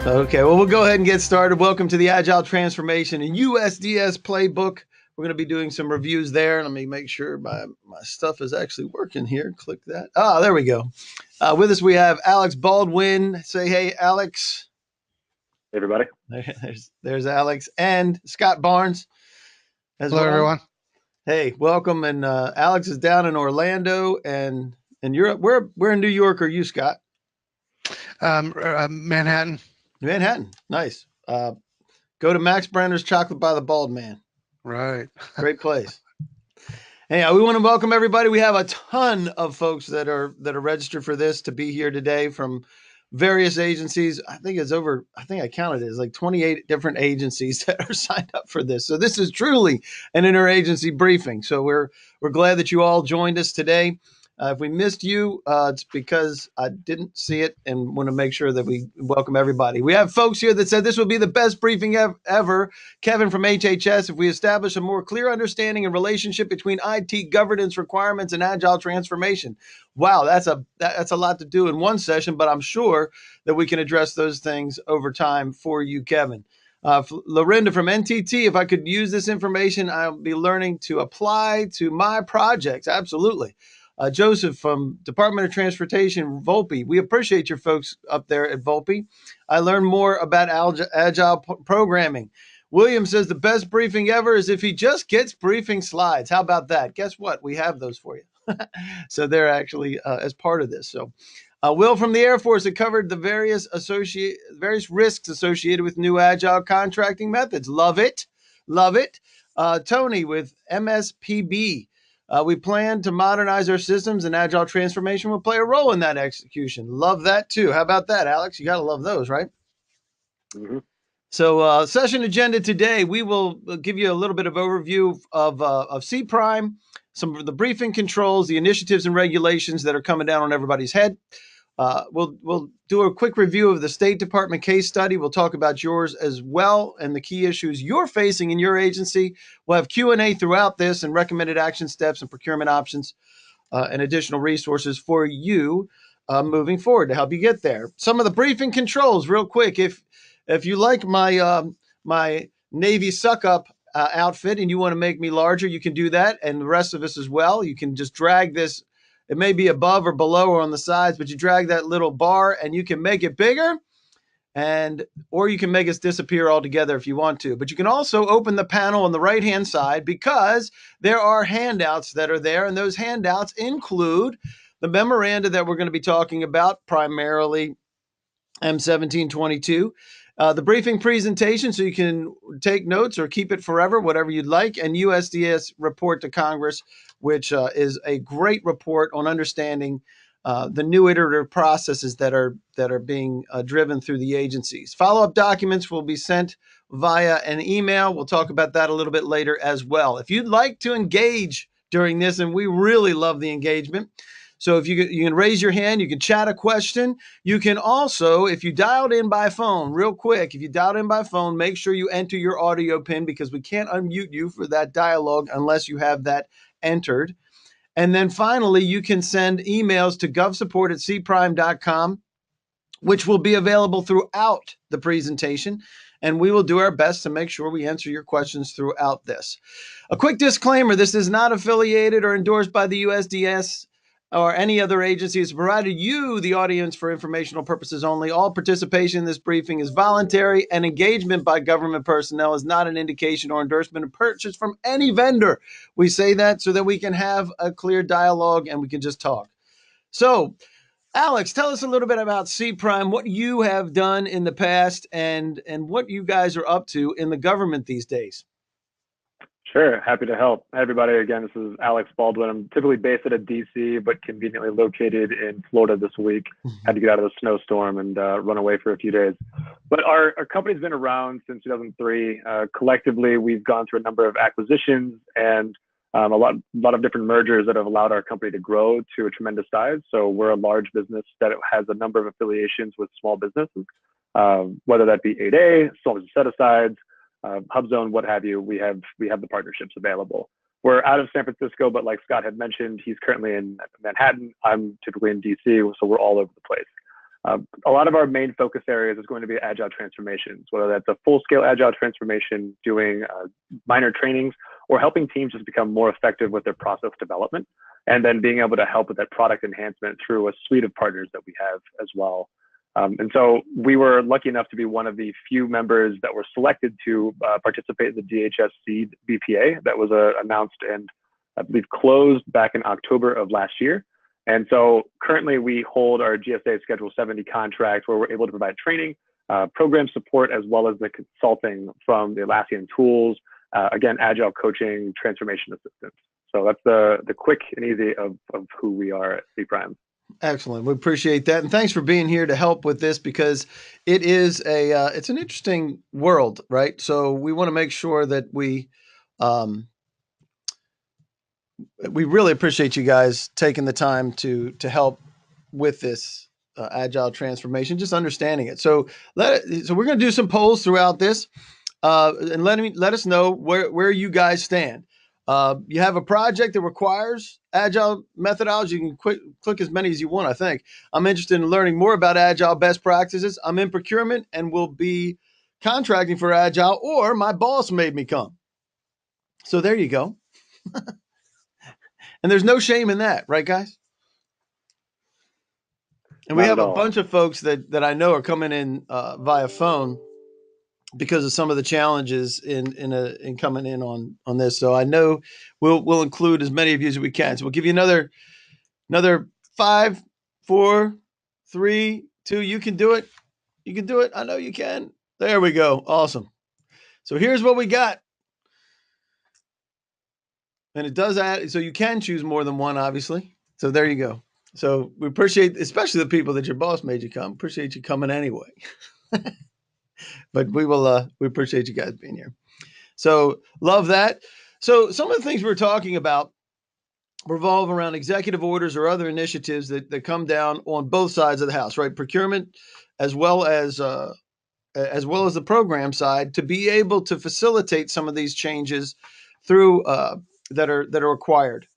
Okay, well, we'll go ahead and get started. Welcome to the Agile Transformation and USDS Playbook. We're going to be doing some reviews there. Let me make sure my stuff is actually working here. Click that. Ah, there we go. With us, we have Alex Baldwin. Say hey, Alex. Hey, everybody. There's Alex and Scott Barnes as Hello, well. everyone. Hey, welcome. And Alex is down in Orlando, and Europe. Where in New York are you, Scott? Manhattan. Manhattan. Nice. Go to Max Brenner's Chocolate by the Bald Man. Right. Great place. Hey, we want to welcome everybody. We have a ton of folks that are registered for this to be here today from various agencies. I think I counted it. It's like 28 different agencies that are signed up for this. So this is truly an interagency briefing. So we're glad that you all joined us today. If we missed you, it's because I didn't see it and want to make sure that we welcome everybody. We have folks here that said this will be the best briefing ever. Kevin from HHS, if we establish a more clear understanding and relationship between IT governance requirements and agile transformation. Wow, that's a lot to do in one session, but I'm sure that we can address those things over time for you, Kevin. Lorinda from NTT, if I could use this information, I'll be learning to apply to my projects. Absolutely. Joseph from Department of Transportation, Volpe. We appreciate your folks up there at Volpe. I learned more about agile programming. William says the best briefing ever is if he just gets briefing slides. How about that? Guess what? We have those for you. So they're actually as part of this. So Will from the Air Force, it covered the various risks associated with new agile contracting methods. Love it. Love it. Tony with MSPB. We plan to modernize our systems, and agile transformation will play a role in that execution. Love that too. How about that, Alex? You got to love those, right? Mm-hmm. So, session agenda today, we will give you a little bit of overview of C Prime, some of the briefing controls, the initiatives and regulations that are coming down on everybody's head. We'll do a quick review of the State Department case study. We'll talk about yours as well and the key issues you're facing in your agency. We'll have Q&A throughout this and recommended action steps and procurement options and additional resources for you moving forward to help you get there. Some of the briefing controls, real quick. If you like my Navy suck up outfit and you want to make me larger, you can do that, and the rest of us as well. You can just drag this. It may be above or below or on the sides, but you drag that little bar and you can make it bigger, or you can make us disappear altogether if you want to. But you can also open the panel on the right-hand side because there are handouts that are there, and those handouts include the memoranda that we're going to be talking about, primarily M1722, the briefing presentation, so you can take notes or keep it forever, whatever you'd like, and USDS report to Congress, which is a great report on understanding the new iterative processes that are being driven through the agencies. Follow-up documents will be sent via an email. We'll talk about that a little bit later as well. If you'd like to engage during this, and we really love the engagement, so if you can raise your hand, you can chat a question. You can also, if you dialed in by phone, real quick, if you dialed in by phone, make sure you enter your audio pin because we can't unmute you for that dialogue unless you have that entered. And then finally, you can send emails to govsupport@cprime.com, which will be available throughout the presentation. And we will do our best to make sure we answer your questions throughout this. A quick disclaimer, this is not affiliated or endorsed by the USDS or any other agency. It's provided you, the audience, for informational purposes only. All participation in this briefing is voluntary, and engagement by government personnel is not an indication or endorsement of purchase from any vendor. We say that so that we can have a clear dialogue and we can just talk. So, Alex, tell us a little bit about C Prime, what you have done in the past, and what you guys are up to in the government these days. Sure, happy to help. Hi, everybody. Again, this is Alex Baldwin. I'm typically based out of DC, but conveniently located in Florida this week. Had to get out of the snowstorm and run away for a few days. But our company's been around since 2003. Collectively, we've gone through a number of acquisitions and a lot of different mergers that have allowed our company to grow to a tremendous size. So we're a large business that has a number of affiliations with small businesses, whether that be 8A, small business set-asides, HubZone, what have you. We have the partnerships available. We're out of San Francisco, but like Scott had mentioned, he's currently in Manhattan. I'm typically in DC, so we're all over the place. A lot of our main focus areas is going to be agile transformations, whether that's a full-scale agile transformation, doing minor trainings, or helping teams just become more effective with their process development, and then being able to help with that product enhancement through a suite of partners that we have as well. And so we were lucky enough to be one of the few members that were selected to participate in the DHS Seed BPA that was announced and I believe closed back in October of last year. And so currently we hold our GSA Schedule 70 contract where we're able to provide training, program support, as well as the consulting from the Atlassian tools, again, agile coaching, transformation assistance. So that's the quick and easy of who we are at C Prime. Excellent. We appreciate that. And thanks for being here to help with this because it is it's an interesting world, right? So we want to make sure that we really appreciate you guys taking the time to help with this agile transformation, just understanding it. So so we're going to do some polls throughout this, and let us know where you guys stand. You have a project that requires agile methodology. You can click as many as you want. I think I'm interested in learning more about agile best practices. I'm in procurement and will be contracting for agile, or my boss made me come. So there you go. And there's no shame in that, right, guys? And we Not have at a all. bunch of folks that I know are coming in via phone because of some of the challenges in coming in on this. So I know we'll include as many of you as we can. So we'll give you another 5, 4, 3, 2. You can do it. You can do it. I know you can. There we go. Awesome. So here's what we got. And it does add, so you can choose more than one, obviously. So there you go. So we appreciate, especially the people that your boss made you come. Appreciate you coming anyway. But we appreciate you guys being here. So love that. So some of the things we're talking about revolve around executive orders or other initiatives that come down on both sides of the house, right? Procurement as well as the program side, to be able to facilitate some of these changes through that are required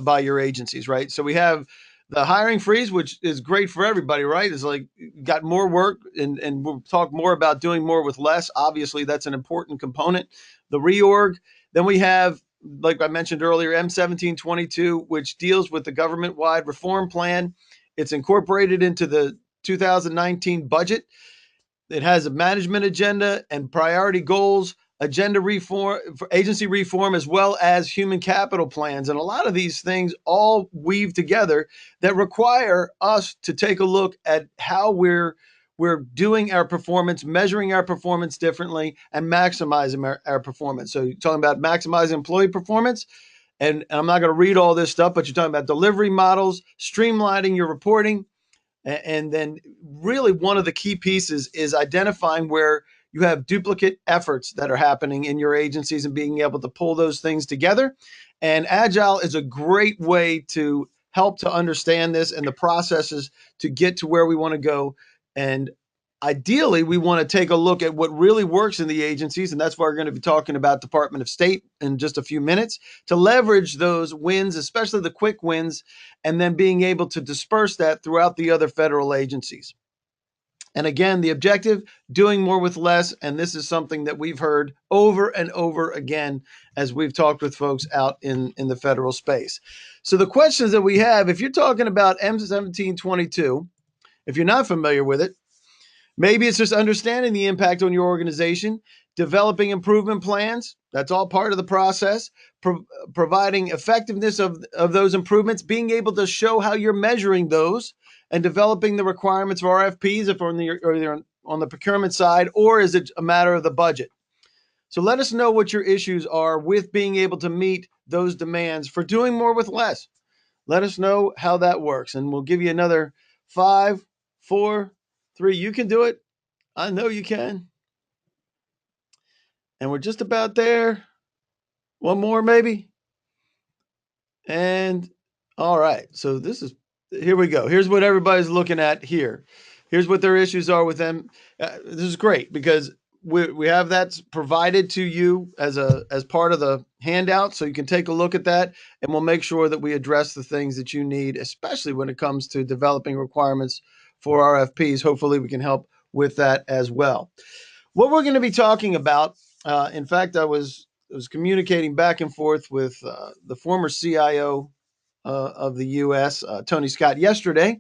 by your agencies, right? So we have the hiring freeze, which is great for everybody, right? It's like got more work, and we'll talk more about doing more with less. Obviously, that's an important component. The reorg. Then we have, like I mentioned earlier, M1722, which deals with the government-wide reform plan. It's incorporated into the 2019 budget. It has a management agenda and priority goals, agenda reform, agency reform, as well as human capital plans. And a lot of these things all weave together that require us to take a look at how we're doing our performance, measuring our performance differently, and maximizing our performance. So you're talking about maximizing employee performance. And I'm not going to read all this stuff, but you're talking about delivery models, streamlining your reporting, and then really one of the key pieces is identifying where you have duplicate efforts that are happening in your agencies and being able to pull those things together. And Agile is a great way to help to understand this and the processes to get to where we want to go. And ideally, we want to take a look at what really works in the agencies. And that's why we're going to be talking about Department of State in just a few minutes, to leverage those wins, especially the quick wins, and then being able to disperse that throughout the other federal agencies. And again, the objective, doing more with less. And this is something that we've heard over and over again as we've talked with folks out in the federal space. So the questions that we have, if you're talking about M1722, if you're not familiar with it, maybe it's just understanding the impact on your organization, developing improvement plans. That's all part of the process. Providing effectiveness of those improvements, being able to show how you're measuring those, and developing the requirements of RFPs if on the procurement side, or is it a matter of the budget? So let us know what your issues are with being able to meet those demands for doing more with less. Let us know how that works, and we'll give you another 5, 4, 3. You can do it. I know you can. And we're just about there. One more, maybe. And all right. So here we go. Here's what everybody's looking at here. Here's what their issues are with them. This is great because we have that provided to you as part of the handout, so you can take a look at that, and we'll make sure that we address the things that you need, especially when it comes to developing requirements for RFPs. Hopefully we can help with that as well. What we're going to be talking about, in fact, I was communicating back and forth with the former CIO of the U.S., Tony Scott, yesterday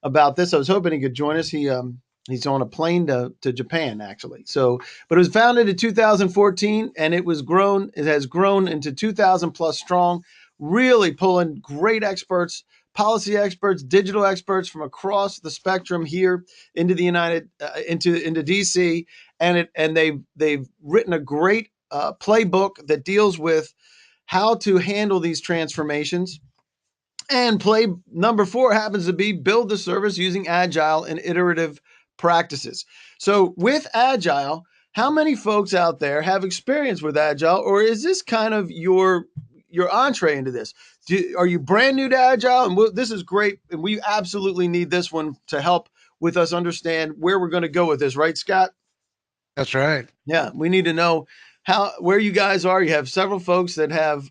about this. I was hoping he could join us. He's on a plane to Japan, actually. So, but it was founded in 2014, and it has grown into 2,000 plus strong, really pulling great experts, policy experts, digital experts from across the spectrum here into the into DC, and they've written a great playbook that deals with how to handle these transformations. And play number 4 happens to be build the service using Agile and iterative practices. So with Agile, how many folks out there have experience with Agile, or is this kind of your entree into this? Are you brand new to Agile? And this is great, and we absolutely need this one to help with us understand where we're going to go with this, right, Scott? That's right. Yeah, we need to know where you guys are. You have several folks that have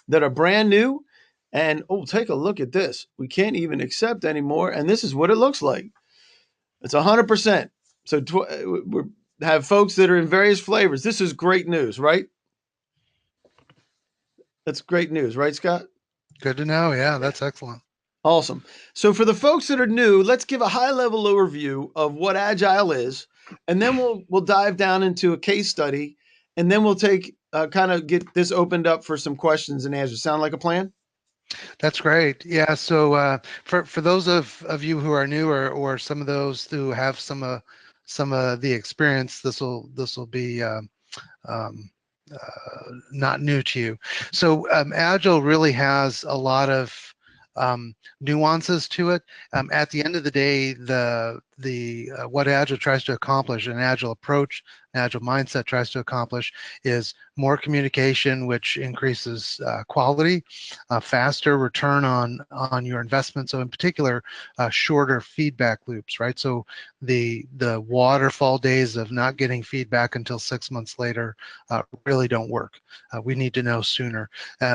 that are brand new. And take a look at this. We can't even accept anymore. And this is what it looks like. It's 100%. So we have folks that are in various flavors. This is great news, right? That's great news, right, Scott? Good to know. Yeah, that's excellent. Awesome. So for the folks that are new, let's give a high-level overview of what Agile is, and then we'll dive down into a case study, and then we'll take kind of get this opened up for some questions and answers. Sound like a plan? That's great. Yeah. So for those of you who are new, or some of those who have some of the experience, this will be um, not new to you. So Agile really has a lot of nuances to it. At the end of the day, the what Agile tries to accomplish, an Agile approach, an Agile mindset tries to accomplish, is more communication, which increases quality, faster return on your investment. So in particular, shorter feedback loops, right? So the waterfall days of not getting feedback until 6 months later really don't work. We need to know sooner.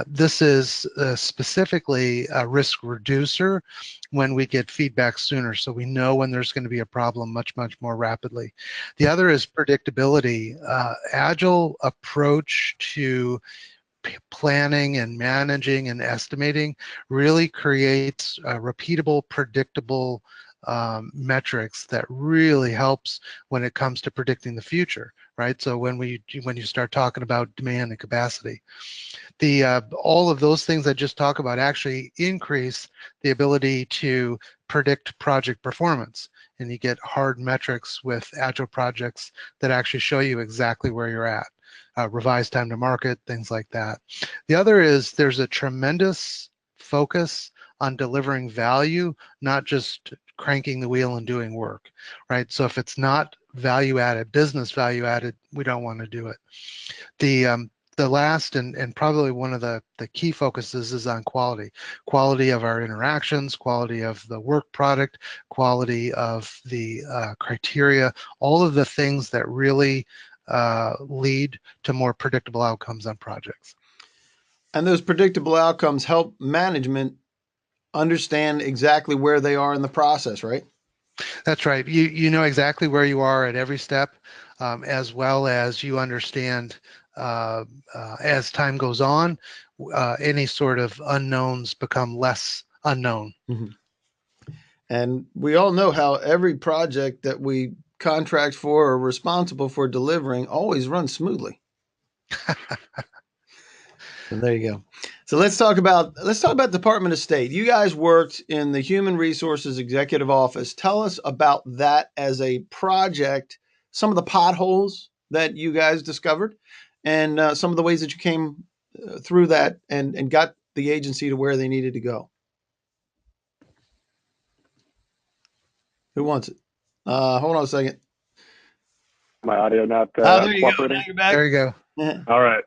This is specifically a risk reducer when we get feedback sooner, so we know when there's going to be a problem much more rapidly. The other is predictability. Agile approach to planning and managing and estimating really creates repeatable, predictable metrics that really helps when it comes to predicting the future, right? So when you start talking about demand and capacity, all of those things I just talked about actually increase the ability to predict project performance, and you get hard metrics with Agile projects that actually show you exactly where you're at. Revised time to market, things like that. The other is there's a tremendous focus on delivering value, not just cranking the wheel and doing work, right? So if it's not value added, business value added, we don't want to do it. The last and probably one of the key focuses is on quality of our interactions, quality of the work product, quality of the criteria, all of the things that really lead to more predictable outcomes on projects. And those predictable outcomes help management understand exactly where they are in the process, right? That's right. You know exactly where you are at every step, as well as you understand as time goes on, any sort of unknowns become less unknown. Mm-hmm. And we all know how every project that we contract for or responsible for delivering always runs smoothly. So there you go. So let's talk about Department of State. You guys worked in the Human Resources Executive Office. Tell us about that as a project, some of the potholes that you guys discovered, and some of the ways that you came through that and got the agency to where they needed to go. Who wants it? Hold on a second. My audio not There you go. cooperating. Now you're back. There you go. Yeah. All right.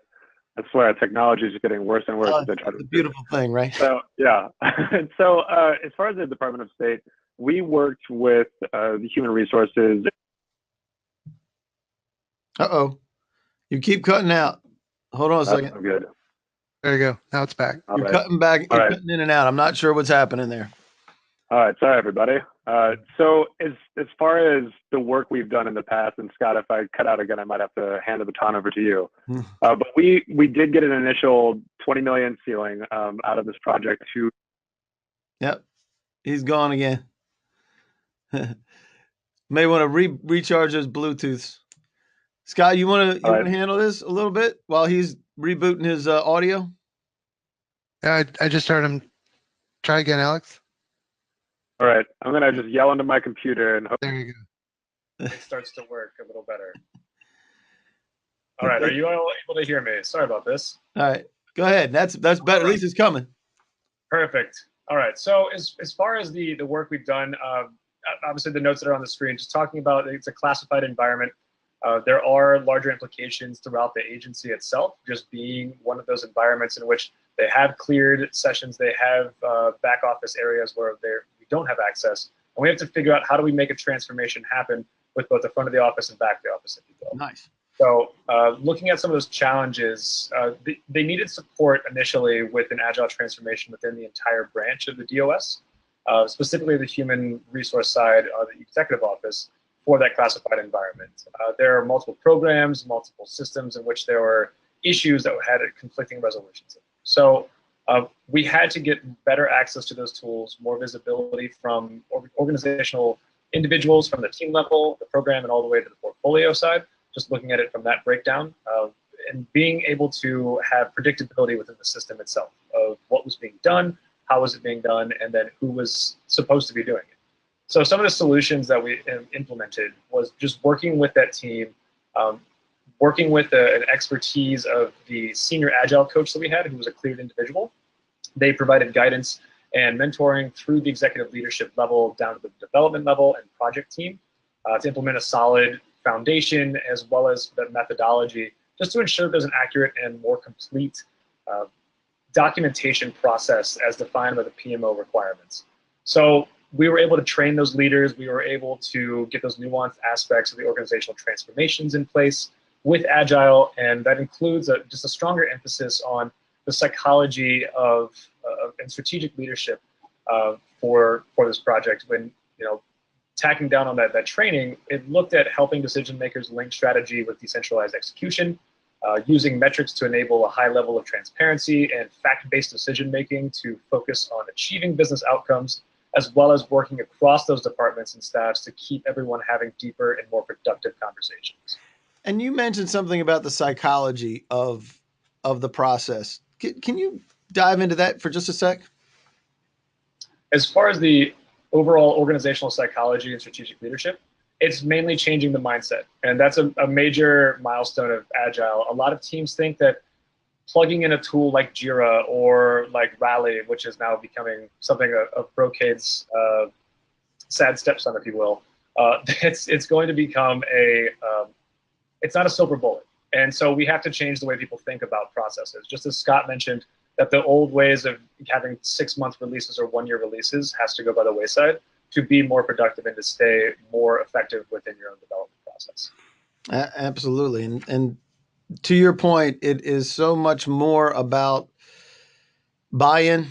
I swear, technology is getting worse and worse as I try to. It's a beautiful thing, right? So yeah. So as far as the Department of State, we worked with the human resources. Uh-oh. You keep cutting out. Hold on a second. That's good. There you go. Now it's back. All You're right. cutting back. All You're right. cutting in and out. I'm not sure what's happening there. All right. Sorry, everybody. So as far as the work we've done in the past, and Scott, if I cut out again, I might have to hand the baton over to you. But we did get an initial 20 million ceiling out of this project to. Yep, he's gone again. May want to recharge his Bluetooths. Scott, you want to handle this a little bit while he's rebooting his audio? I just heard him. Try again, Alex. All right, I'm gonna just yell into my computer and hope There you go. It starts to work a little better. All right, are you all able to hear me? Sorry about this. All right, go ahead. That's better. Right. At least it's coming. Perfect. All right. So as far as the work we've done, obviously the notes that are on the screen, just talking about it's a classified environment. There are larger implications throughout the agency itself, just being one of those environments in which they have cleared sessions, they have back office areas where we don't have access, and we have to figure out how do we make a transformation happen with both the front of the office and back of the office, if you will. Nice. So looking at some of those challenges, they needed support initially with an agile transformation within the entire branch of the DOS, specifically the human resource side of the executive office for that classified environment. There are multiple programs, multiple systems in which there were issues that had conflicting resolutions. So we had to get better access to those tools, more visibility from organizational individuals from the team level, the program, and all the way to the portfolio side, just looking at it from that breakdown, and being able to have predictability within the system itself of what was being done, how was it being done, and then who was supposed to be doing it. So some of the solutions that we implemented was just working with that team, working with an expertise of the senior Agile coach that we had, who was a cleared individual. They provided guidance and mentoring through the executive leadership level down to the development level and project team to implement a solid foundation as well as the methodology, just to ensure there's an accurate and more complete documentation process as defined by the PMO requirements. So we were able to train those leaders. We were able to get those nuanced aspects of the organizational transformations in place with Agile, and that includes just a stronger emphasis on the psychology of and strategic leadership for this project. When tacking down on that training, it looked at helping decision makers link strategy with decentralized execution, using metrics to enable a high level of transparency and fact-based decision making to focus on achieving business outcomes, as well as working across those departments and staffs to keep everyone having deeper and more productive conversations. And you mentioned something about the psychology of the process. Can you dive into that for just a sec? As far as the overall organizational psychology and strategic leadership, it's mainly changing the mindset. And that's a major milestone of Agile. A lot of teams think that plugging in a tool like Jira or like Rally, which is now becoming something of Brocade's sad stepson, if you will, it's going to become it's not a silver bullet. And so we have to change the way people think about processes. Just as Scott mentioned, that the old ways of having 6-month releases or 1-year releases has to go by the wayside to be more productive and to stay more effective within your own development process. Absolutely. And to your point, it is so much more about buy-in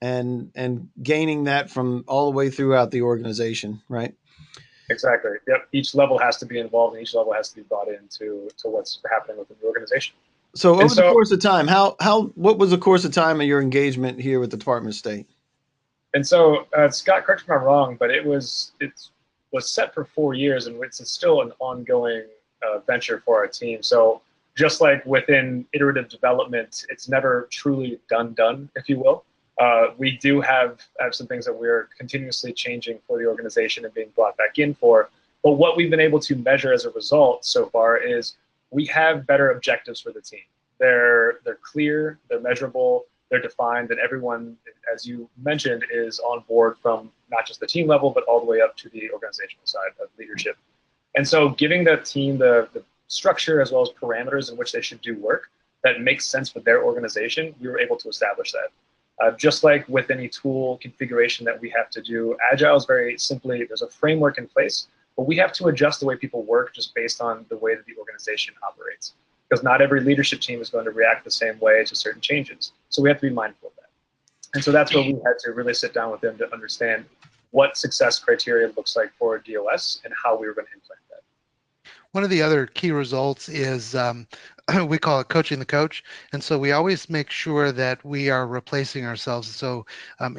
and gaining that from all the way throughout the organization, right? Exactly. Yep. Each level has to be involved, and each level has to be brought into what's happening within the organization. So over the course of time, what was the course of time of your engagement here with the Department of State? And so, Scott, correct me if I'm wrong, but it was set for 4 years, and it's still an ongoing venture for our team. So just like within iterative development, it's never truly done, if you will. We do have some things that we're continuously changing for the organization and being brought back in for. But what we've been able to measure as a result so far is we have better objectives for the team. They're clear, they're measurable, they're defined, and everyone, as you mentioned, is on board from not just the team level, but all the way up to the organizational side of leadership. And so giving the team the structure as well as parameters in which they should do work that makes sense for their organization, we were able to establish that. Just like with any tool configuration that we have to do, Agile is very simply, there's a framework in place, but we have to adjust the way people work just based on the way that the organization operates. Because not every leadership team is going to react the same way to certain changes. So we have to be mindful of that. And so that's where we had to really sit down with them to understand what success criteria looks like for DOS and how we were going to implement that. One of the other key results is we call it coaching the coach. And so we always make sure that we are replacing ourselves. So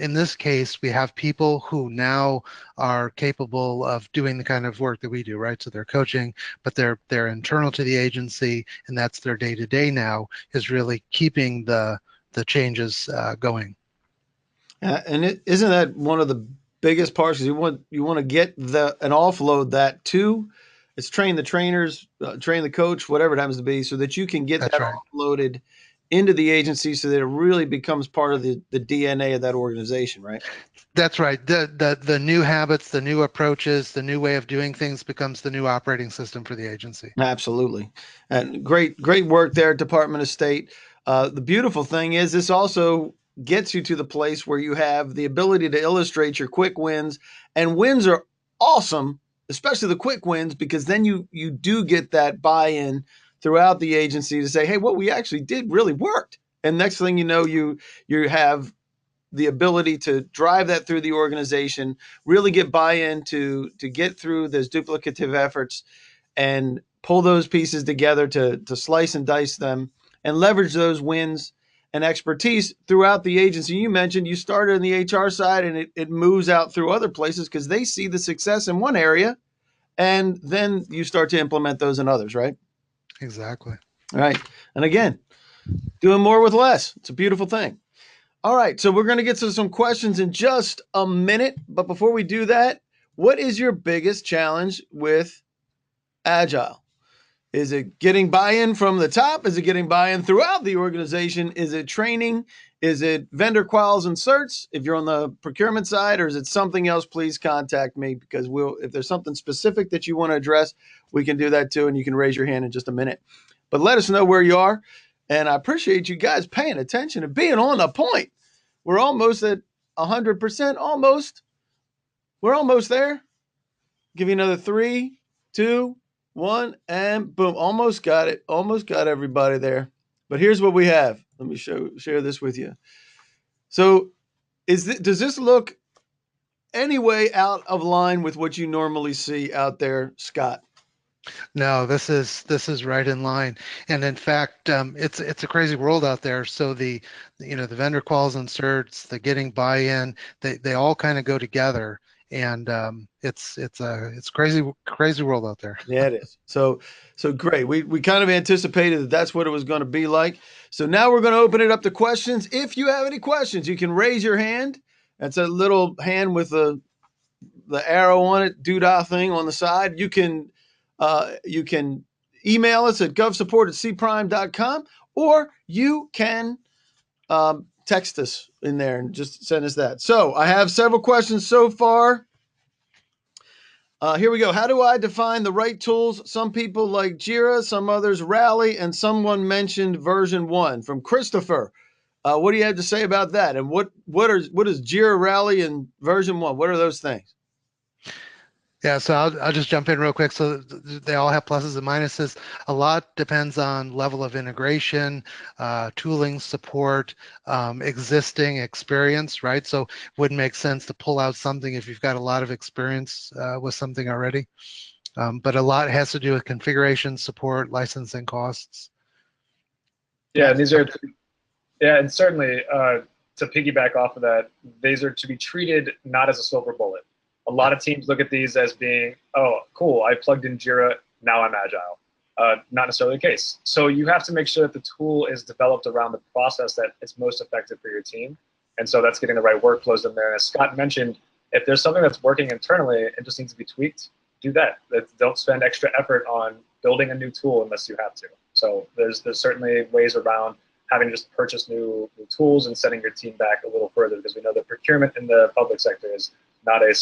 in this case, we have people who now are capable of doing the kind of work that we do, right? So they're coaching, but they're internal to the agency, and that's their day-to-day now, is really keeping the changes going. And isn't that one of the biggest parts? Because you want to get and offload that to. It's train the trainers, train the coach, whatever it happens to be, so that you can get That's that right. offloaded into the agency, so that it really becomes part of the DNA of that organization, right? That's right. The new habits, the new approaches, the new way of doing things becomes the new operating system for the agency. Absolutely. And great work there at Department of State. The beautiful thing is this also gets you to the place where you have the ability to illustrate your quick wins, and wins are awesome, especially the quick wins, because then you do get that buy-in throughout the agency to say, hey, what we actually did really worked. And next thing you know, you have the ability to drive that through the organization, really get buy-in to get through those duplicative efforts and pull those pieces together to slice and dice them and leverage those wins and expertise throughout the agency. You mentioned you started on the HR side, and it moves out through other places because they see the success in one area, and then you start to implement those in others, right? Exactly. All right. And again, doing more with less. It's a beautiful thing. All right. So we're going to get to some questions in just a minute. But before we do that, what is your biggest challenge with Agile? Is it getting buy-in from the top? Is it getting buy-in throughout the organization? Is it training? Is it vendor quals and certs if you're on the procurement side, or is it something else? Please contact me, because if there's something specific that you want to address, we can do that too, and you can raise your hand in just a minute. But let us know where you are, and I appreciate you guys paying attention and being on the point. We're almost at 100%, almost. We're almost there. Give you another 3, 2, 1, and boom. Almost got it. Almost got everybody there. But here's what we have. Let me share this with you. So does this look any way out of line with what you normally see out there, Scott? No, this is right in line, and in fact, it's a crazy world out there. So the vendor quals and certs, the getting buy-in, they all kind of go together, and it's crazy world out there. Yeah, it is. So great. We kind of anticipated that that's what it was going to be like. So now we're going to open it up to questions. If you have any questions, you can raise your hand. That's a little hand with the arrow on it, doodah thing on the side. You can email us at govsupport@cprime.com, or you can text us in there and just send us that. So I have several questions so far. Here we go. How do I define the right tools? Some people like Jira, some others Rally, and someone mentioned version 1 from Christopher. What do you have to say about that? And what is Jira, Rally, and version 1? What are those things? Yeah, so I'll just jump in real quick. So they all have pluses and minuses. A lot depends on level of integration, tooling support, existing experience, right? So it wouldn't make sense to pull out something if you've got a lot of experience with something already. But a lot has to do with configuration, support, licensing costs. Yeah, and and certainly to piggyback off of that, these are to be treated not as a silver bullet. A lot of teams look at these as being, oh, cool, I plugged in Jira, now I'm Agile. Not necessarily the case. So you have to make sure that the tool is developed around the process that is most effective for your team. And so that's getting the right workflows in there. And as Scott mentioned, if there's something that's working internally and just needs to be tweaked, do that. Don't spend extra effort on building a new tool unless you have to. So there's certainly ways around having to just purchase new tools and setting your team back a little further, because we know that procurement in the public sector is not a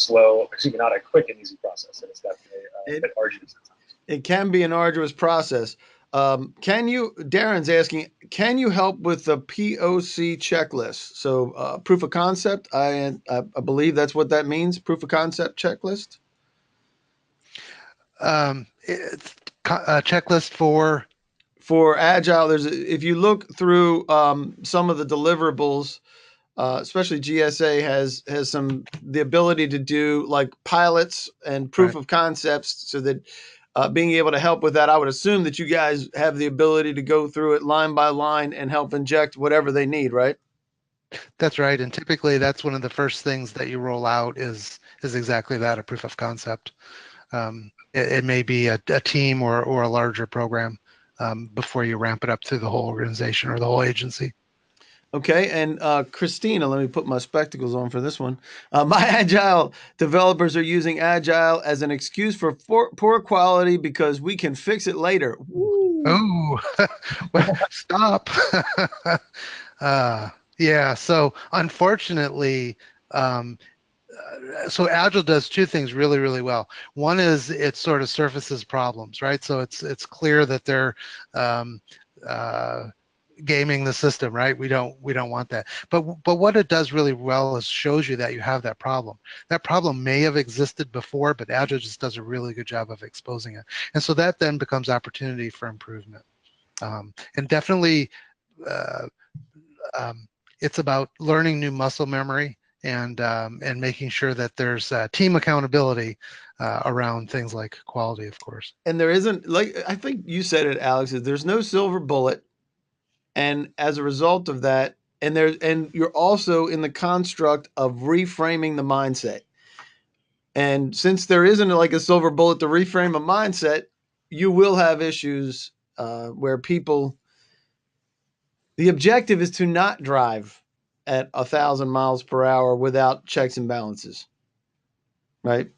quick and easy process. And it's definitely a bit arduous at times. It can be an arduous process. Darren's asking, can you help with the POC checklist? So proof of concept, I believe that's what that means, proof of concept checklist? It's a checklist for Agile. If you look through some of the deliverables, especially GSA has the ability to do like pilots and proof Right. of concepts, so that being able to help with that, I would assume that you guys have the ability to go through it line by line and help inject whatever they need, right? That's right. And typically that's one of the first things that you roll out is exactly that, a proof of concept. It may be a team or a larger program before you ramp it up through the whole organization or the whole agency. Okay, and Christina, let me put my spectacles on for this one. My Agile developers are using Agile as an excuse for poor quality because we can fix it later. Woo. Oh, well, stop. uh, yeah, so unfortunately, um, so Agile does two things really, really well. One is it sort of surfaces problems, right? So it's clear that they're um, uh, gaming the system, right? We don't want that. But what it does really well is shows you that you have that problem. That problem may have existed before, but Agile just does a really good job of exposing it, and so that then becomes opportunity for improvement. And definitely, uh, um, it's about learning new muscle memory and making sure that there's team accountability around things like quality, of course. And there isn't, like I think you said it, Alex, is there's no silver bullet, and as a result of that, and you're also in the construct of reframing the mindset. And since there isn't like a silver bullet to reframe a mindset, you will have issues where people. The objective is to not drive at 1,000 miles per hour without checks and balances, right?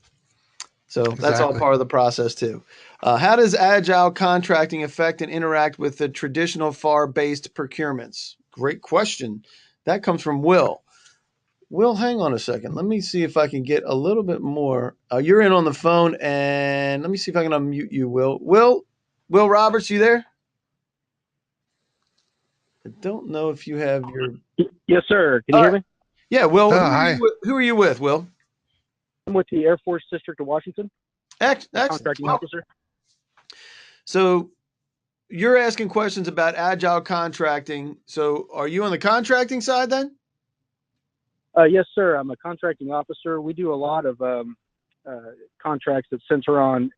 So that's all Exactly. part of the process too. How does agile contracting affect and interact with the traditional FAR-based procurements? Great question. That comes from Will. Will, hang on a second. Let me see if I can get a little bit more. You're in on the phone, and let me see if I can unmute you, Will. Will Roberts, you there? I don't know if you have your. Yes, sir. Can you All hear right. me? Yeah, Will. Oh, hi. Who are you with, Will? I'm with the Air Force District of Washington, Excellent. contracting Well, officer. so you're asking questions about agile contracting. So are you on the contracting side then? Yes, sir. I'm a contracting officer. We do a lot of contracts that center on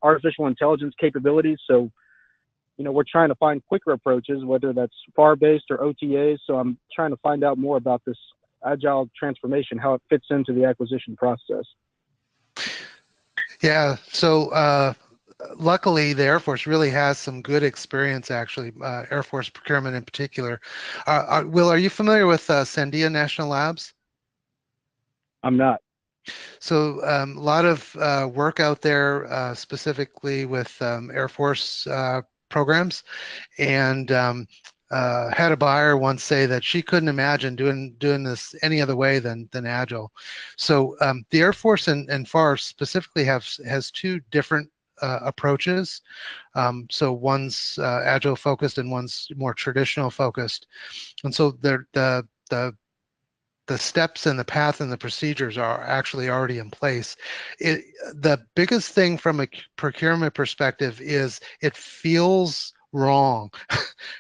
artificial intelligence capabilities. So, we're trying to find quicker approaches, whether that's FAR-based or OTAs. So I'm trying to find out more about this agile transformation, how it fits into the acquisition process. Yeah. So luckily, the Air Force really has some good experience, actually, Air Force procurement in particular. Will, are you familiar with Sandia National Labs? I'm not. So a lot of work out there, specifically with Air Force programs, and had a buyer once say that she couldn't imagine doing this any other way than Agile. So the Air Force and FAR specifically has two different approaches. So one's Agile focused and one's more traditional focused. And so the steps and the path and the procedures are actually already in place. The biggest thing from a procurement perspective is it feels wrong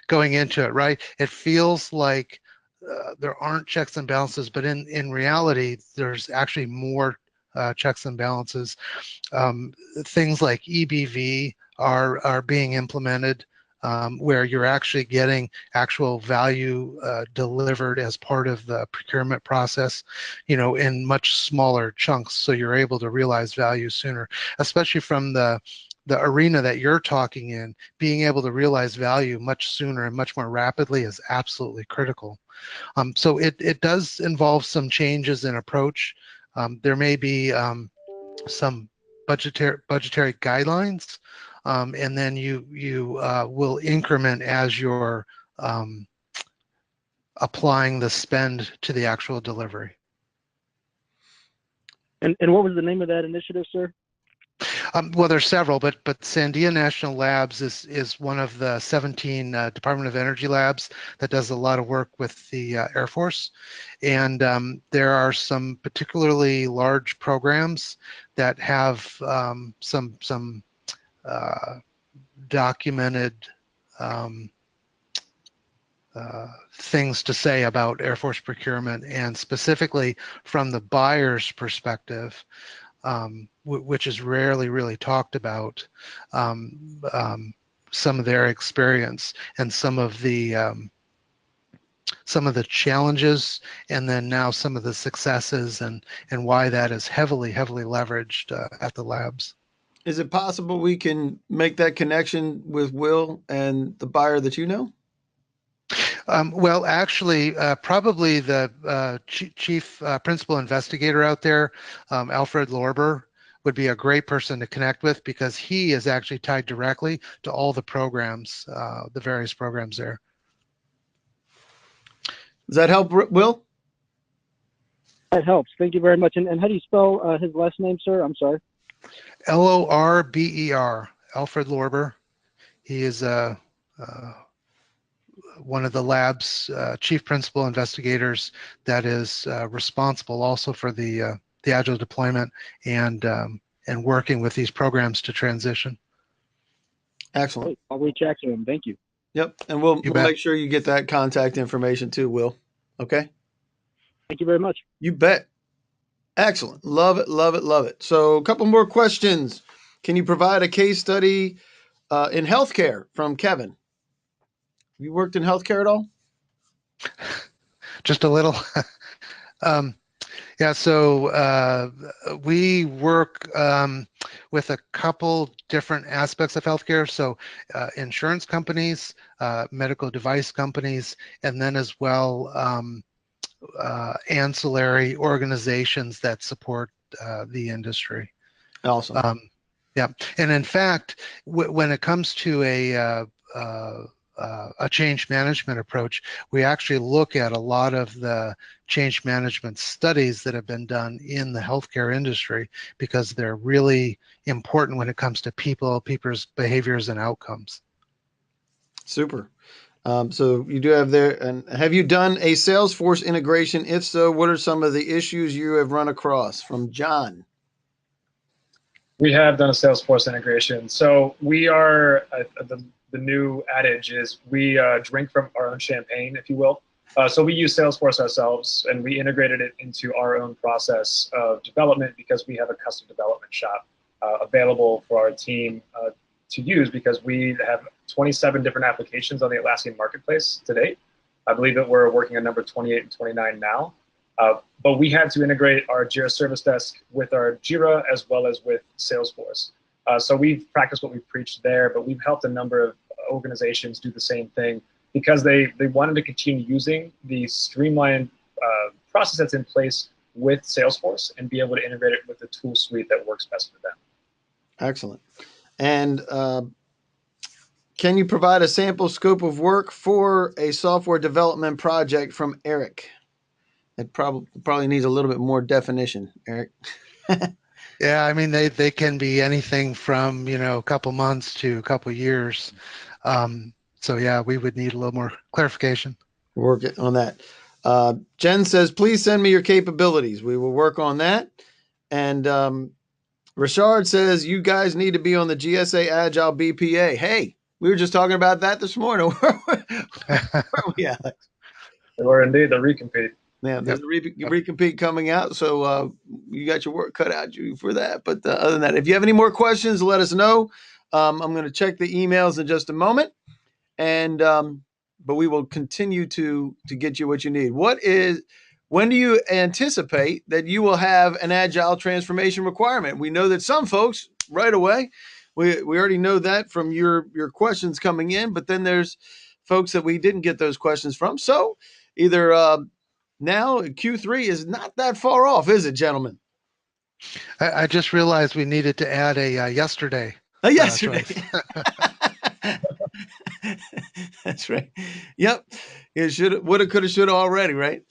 going into it, right? It feels like there aren't checks and balances, but in reality, there's actually more checks and balances. Things like EBV are being implemented, where you're actually getting actual value delivered as part of the procurement process, in much smaller chunks, so you're able to realize value sooner, especially from the arena that you're talking in. Being able to realize value much sooner and much more rapidly is absolutely critical. So it does involve some changes in approach. There may be some budgetary guidelines, and then you will increment as you're um, applying the spend to the actual delivery. And what was the name of that initiative, sir? Well, there's several, but Sandia National Labs is one of the 17 Department of Energy labs that does a lot of work with the Air Force, and there are some particularly large programs that have some documented things to say about Air Force procurement, and specifically from the buyer's perspective, which is rarely really talked about, some of their experience and some of the challenges, and then now some of the successes, and why that is heavily leveraged at the labs. Is it possible we can make that connection with Will and the buyer that you know? Well, actually, probably the chief principal investigator out there, Alfred Lorber, would be a great person to connect with, because he is actually tied directly to all the programs, the various programs there. Does that help, Will? That helps. Thank you very much. And how do you spell his last name, sir? I'm sorry. Lorber, Alfred Lorber. He is one of the lab's chief principal investigators that is responsible also for the Agile deployment and working with these programs to transition. Excellent. Great. I'll reach out to him. Thank you. Yep, and we'll You bet. make sure you get that contact information too, Will. Okay? Thank you very much. You bet. Excellent. Love it, love it, love it. So a couple more questions. Can you provide a case study in healthcare from Kevin? Have you worked in healthcare at all? Just a little. Yeah, so we work with a couple different aspects of healthcare. So insurance companies, medical device companies, and then as well ancillary organizations that support the industry. Awesome. Yeah, and in fact, when it comes to a change management approach, we actually look at a lot of the change management studies that have been done in the healthcare industry, because they're really important when it comes to people's behaviors and outcomes. Super. So you do have there, and have you done a Salesforce integration? If so, what are some of the issues you have run across? From John. We have done a Salesforce integration. So we are, the new adage is we drink from our own champagne, if you will. So we use Salesforce ourselves, and we integrated it into our own process of development, because we have a custom development shop available for our team to use, because we have 27 different applications on the Atlassian Marketplace to date. I believe that we're working on number 28 and 29 now. But we had to integrate our Jira Service Desk with our Jira as well as with Salesforce. So we've practiced what we've preached there, but we've helped a number of organizations do the same thing, because they wanted to continue using the streamlined process that's in place with Salesforce and be able to integrate it with the tool suite that works best for them. Excellent. And can you provide a sample scope of work for a software development project from Eric? It probably needs a little bit more definition, Eric. Yeah, I mean, they can be anything from, a couple months to a couple years. So yeah, we would need a little more clarification. Work on that. Jen says, please send me your capabilities. We will work on that. And Richard says, you guys need to be on the GSA Agile BPA. Hey, we were just talking about that this morning. Where are we, Alex? Or indeed the recompete. Yeah, there's a recompete coming out, so you got your work cut out for that. But other than that, if you have any more questions, let us know. I'm going to check the emails in just a moment, and but we will continue to get you what you need. When do you anticipate that you will have an Agile transformation requirement? We know that some folks right away. We already know that from your questions coming in, but then there's folks that we didn't get those questions from. So either now Q3 is not that far off, is it, gentlemen? I just realized we needed to add a yesterday. Yesterday. That's right. Yep. It should, woulda, coulda, shoulda already, right?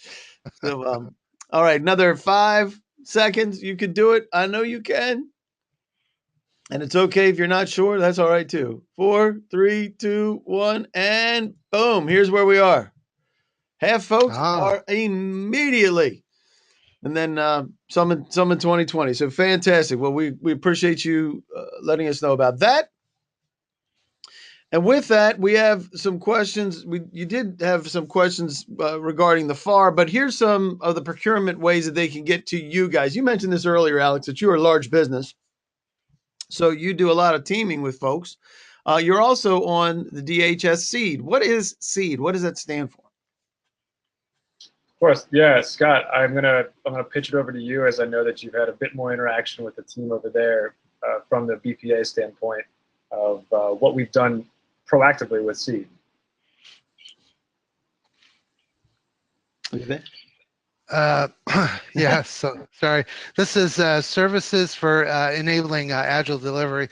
So, all right, another 5 seconds. You could do it. I know you can. And it's okay if you're not sure. That's all right too. 4, 3, 2, 1, and boom. Here's where we are. Half folks are immediately. And then some in 2020. So fantastic. Well, we appreciate you letting us know about that. And with that, we have some questions. You did have some questions regarding the FAR, but here's some of the procurement ways that they can get to you guys. You mentioned this earlier, Alex, that you are a large business, so you do a lot of teaming with folks. You're also on the DHS Seed. What is Seed? What does that stand for? Of course, yeah, Scott. I'm gonna pitch it over to you, as I know that you've had a bit more interaction with the team over there from the BPA standpoint of what we've done proactively with Seed. Yeah, so sorry. This is services for enabling agile delivery.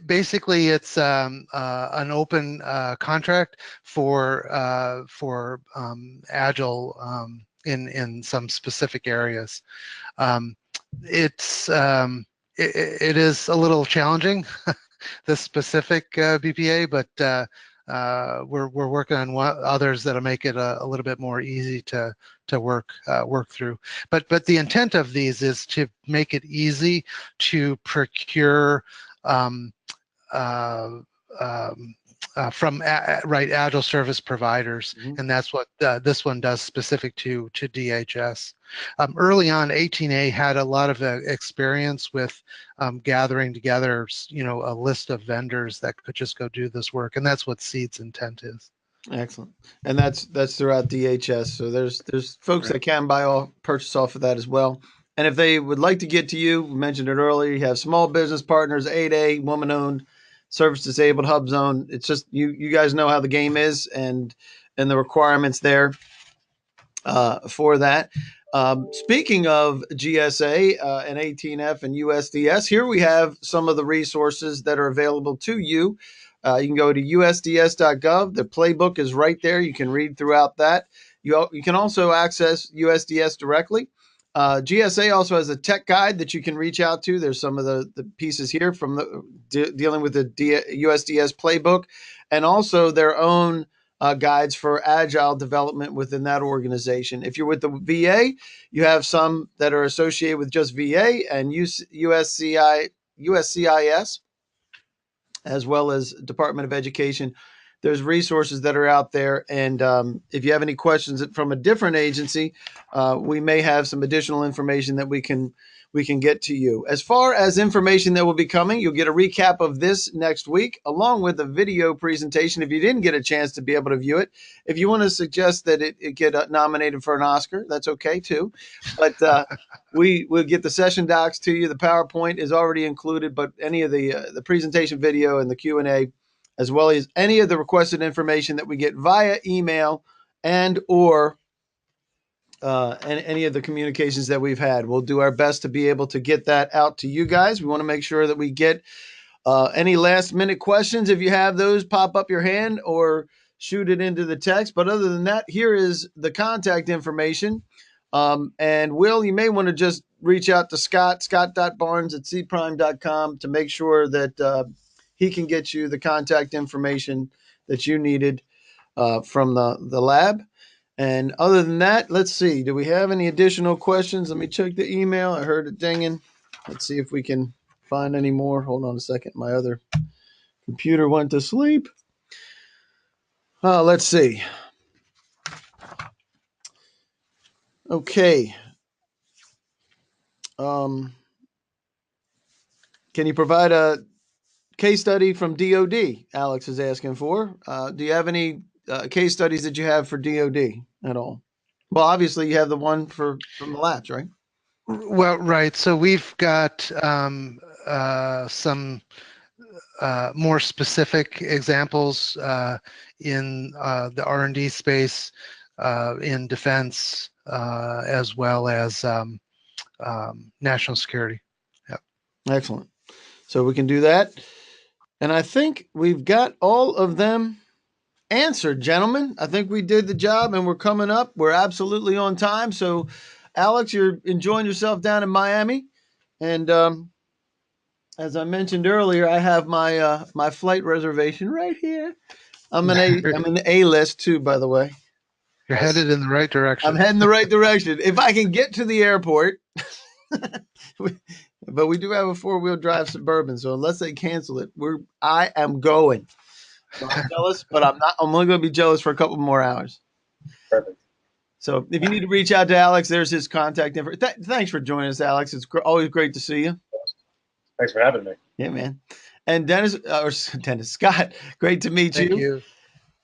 Basically, it's an open contract for agile in some specific areas. It is a little challenging, this specific BPA, but we're working on others that'll make it a little bit more easy to work through. But the intent of these is to make it easy to procure from agile service providers, and that's what this one does specific to DHS. Early on, 18A had a lot of experience with gathering together, a list of vendors that could just go do this work, and that's what Seed's intent is. Excellent, and that's throughout DHS. So there's folks that can purchase off of that as well. And if they would like to get to you, we mentioned it earlier, you have small business partners, 8A, woman-owned, service disabled, hub zone. It's just you guys know how the game is and the requirements there for that. Speaking of GSA and 18F and USDS, here we have some of the resources that are available to you. You can go to usds.gov. The playbook is right there. You can read throughout that. You can also access USDS directly. GSA also has a tech guide that you can reach out to. There's some of the pieces here from dealing with the USDS playbook, and also their own guides for agile development within that organization. If you're with the VA, you have some that are associated with just VA and USCIS, as well as Department of Education. There's resources that are out there. And if you have any questions from a different agency, we may have some additional information that we can get to you. As far as information that will be coming, you'll get a recap of this next week, along with a video presentation if you didn't get a chance to be able to view it. If you want to suggest that it get nominated for an Oscar, that's okay too. But we'll get the session docs to you. The PowerPoint is already included, but any of the presentation video and the Q&A, as well as any of the requested information that we get via email and or any of the communications that we've had. We'll do our best to be able to get that out to you guys. We want to make sure that we get any last minute questions. If you have those, pop up your hand or shoot it into the text. But other than that, here is the contact information. And Will, you may want to just reach out to scott.barnes@cprime.com to make sure that he can get you the contact information that you needed from the lab. And other than that, let's see. Do we have any additional questions? Let me check the email. I heard it dinging. Let's see if we can find any more. Hold on a second. My other computer went to sleep. Let's see. Okay. Can you provide a case study from DOD? Alex is asking for. Do you have any case studies that you have for DOD at all? Well, obviously you have the one from the labs, right? Well, right. So we've got some more specific examples in the R&D space, in defense, as well as national security. Yep. Excellent. So we can do that. And I think we've got all of them answered, gentlemen. I think we did the job and we're coming up. We're absolutely on time. So, Alex, you're enjoying yourself down in Miami. And as I mentioned earlier, I have my my flight reservation right here. I'm an A list too, by the way. You're headed in the right direction. I'm heading the right direction. If I can get to the airport, but we do have a 4-wheel drive Suburban, so unless they cancel it, I am going. So I'm jealous, but I'm not. I'm only going to be jealous for a couple more hours. Perfect. So if you need to reach out to Alex, there's his contact info. Thanks for joining us, Alex. It's always great to see you. Thanks for having me. Yeah, man. And Dennis, Scott, great to meet Thank you.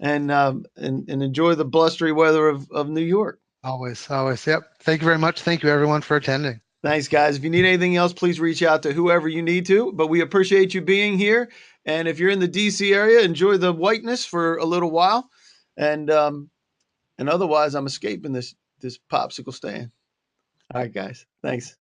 And enjoy the blustery weather of New York. Always. Yep. Thank you very much. Thank you, everyone, for attending. Thanks, guys. If you need anything else, please reach out to whoever you need to. But we appreciate you being here. And if you're in the DC area, enjoy the whiteness for a little while. And otherwise, I'm escaping this popsicle stand. All right, guys. Thanks.